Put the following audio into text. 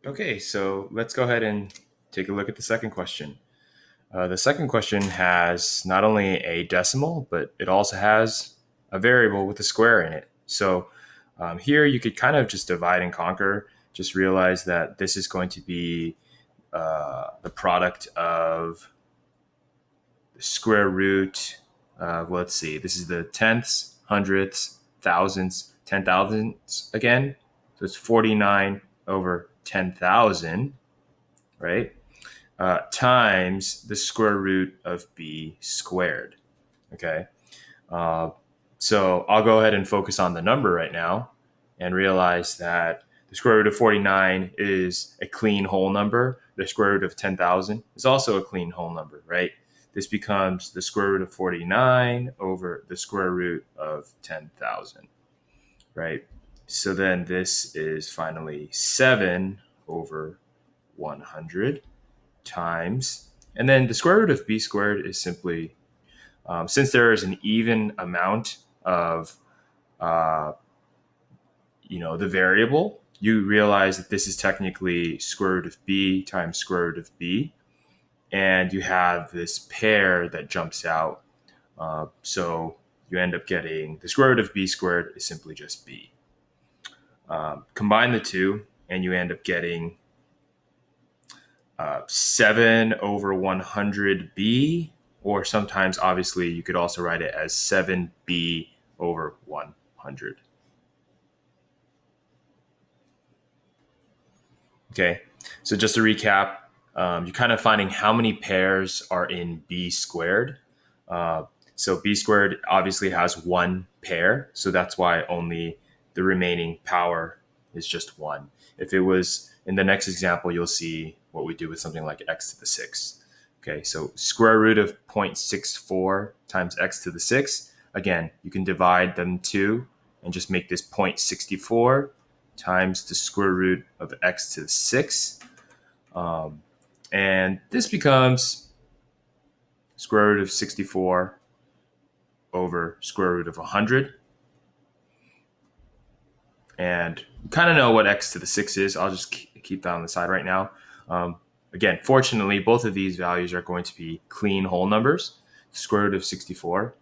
Okay, so let's go ahead and take a look at the second question. The second question has not only a decimal, but it also has a variable with a square in it. So here you could kind of just divide and conquer. Just realize that this is going to be the product of the square root. Let's see, this is the tenths, hundredths, thousandths, 10,000ths again. So it's 49 over 10,000, right? Times the square root of b squared. Okay. Uh, so I'll go ahead and focus on the number right now and realize that the square root of 49 is a clean whole number. The square root of 10,000 is also a clean whole number, right? This becomes the square root of 49 over the square root of 10,000, right? So then this is finally 7 over 100 times, and then the square root of b squared is simply, since there is an even amount of, uh, the variable, you realize that this is technically square root of b times square root of b, and you have this pair that jumps out. So you end up getting the square root of b squared is simply just b. Combine the two, and you end up getting 7 over 100b, or sometimes, obviously, you could also write it as 7b over 100. Okay, so just to recap, you're kind of finding how many pairs are in b squared. So b squared obviously has one pair, so that's why only the remaining power is just one. If it was in the next example, you'll see what we do with something like x to the 6. Okay, so square root of 0.64 times x to the 6. Again, you can divide them two and just make this 0.64 times the square root of x to the 6. And this becomes square root of 64 over square root of 100. And you kind of know what x to the 6 is. I'll just keep that on the side right now. Again, fortunately, both of these values are going to be clean whole numbers. The square root of 64